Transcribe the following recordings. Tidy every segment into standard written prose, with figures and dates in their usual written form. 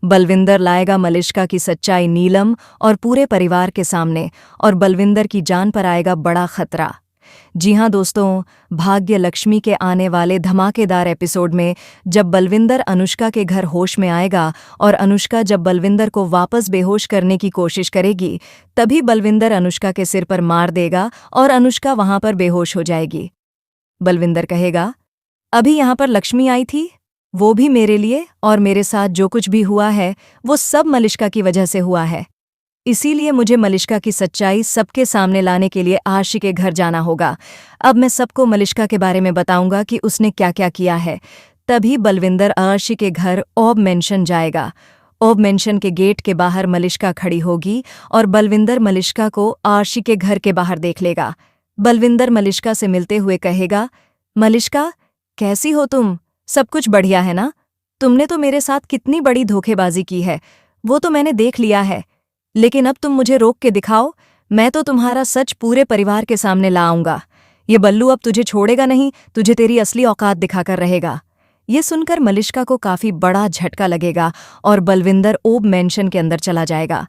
बलविंदर लाएगा मलिष्का की सच्चाई नीलम और पूरे परिवार के सामने, और बलविंदर की जान पर आएगा बड़ा खतरा। जी हाँ दोस्तों, भाग्य लक्ष्मी के आने वाले धमाकेदार एपिसोड में जब बलविंदर अनुष्का के घर होश में आएगा और अनुष्का जब बलविंदर को वापस बेहोश करने की कोशिश करेगी, तभी बलविंदर अनुष्का के सिर पर मार देगा और अनुष्का वहां पर बेहोश हो जाएगी। बलविंदर कहेगा, अभी यहाँ पर लक्ष्मी आई थी, वो भी मेरे लिए, और मेरे साथ जो कुछ भी हुआ है वो सब मलिष्का की वजह से हुआ है। इसीलिए मुझे मलिष्का की सच्चाई सबके सामने लाने के लिए आशी के घर जाना होगा। अब मैं सबको मलिष्का के बारे में बताऊंगा कि उसने क्या क्या किया है। तभी बलविंदर आशी के घर ओब मेंशन जाएगा। ओब मेंशन के गेट के बाहर मलिष्का खड़ी होगी और बलविंदर मलिष्का को आशी के घर के बाहर देख लेगा। बलविंदर मलिष्का से मिलते हुए कहेगा, मलिष्का कैसी हो तुम? सब कुछ बढ़िया है ना? तुमने तो मेरे साथ कितनी बड़ी धोखेबाजी की है, वो तो मैंने देख लिया है, लेकिन अब तुम मुझे रोक के दिखाओ, मैं तो तुम्हारा सच पूरे परिवार के सामने ला आऊंगा। ये बल्लू अब तुझे छोड़ेगा नहीं, तुझे तेरी असली औकात दिखाकर रहेगा। ये सुनकर मलिष्का को काफी बड़ा झटका लगेगा और बलविंदर ओब मेंशन के अंदर चला जाएगा।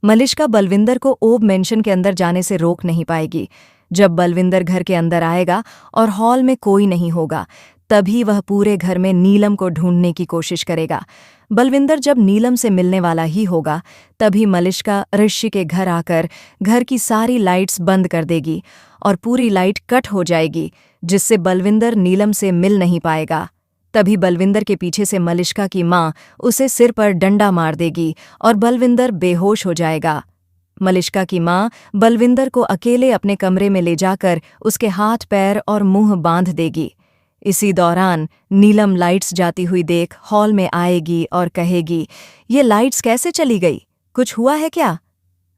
मलिष्का बलविंदर को ओब मेंशन के अंदर जाने से रोक नहीं पाएगी। जब बलविंदर घर के अंदर आएगा और हॉल में कोई नहीं होगा, तभी वह पूरे घर में नीलम को ढूंढने की कोशिश करेगा। बलविंदर जब नीलम से मिलने वाला ही होगा, तभी मलिष्का ऋषि के घर आकर घर की सारी लाइट्स बंद कर देगी और पूरी लाइट कट हो जाएगी, जिससे बलविंदर नीलम से मिल नहीं पाएगा। तभी बलविंदर के पीछे से मलिष्का की माँ उसे सिर पर डंडा मार देगी और बलविंदर बेहोश हो जाएगा। मलिष्का की माँ बलविंदर को अकेले अपने कमरे में ले जाकर उसके हाथ पैर और मुंह बांध देगी। इसी दौरान नीलम लाइट्स जाती हुई देख हॉल में आएगी और कहेगी, ये लाइट्स कैसे चली गई? कुछ हुआ है क्या?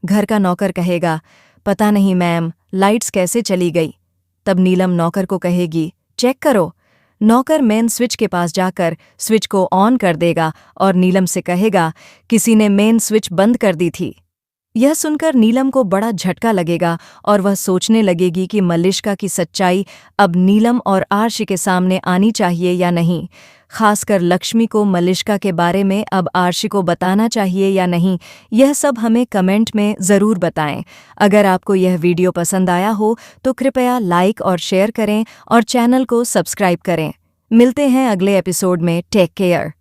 घर का नौकर कहेगा, पता नहीं मैम, लाइट्स कैसे चली गई? तब नीलम नौकर को कहेगी, चेक करो। नौकर मेन स्विच के पास जाकर स्विच को ऑन कर देगा और नीलम से कहेगा, किसी ने मेन स्विच बंद कर दी थी। यह सुनकर नीलम को बड़ा झटका लगेगा और वह सोचने लगेगी कि मलिष्का की सच्चाई अब नीलम और आर्शी के सामने आनी चाहिए या नहीं। खासकर लक्ष्मी को मलिष्का के बारे में अब आर्शी को बताना चाहिए या नहीं, यह सब हमें कमेंट में ज़रूर बताएं। अगर आपको यह वीडियो पसंद आया हो तो कृपया लाइक और शेयर करें और चैनल को सब्सक्राइब करें। मिलते हैं अगले एपिसोड में। Take care.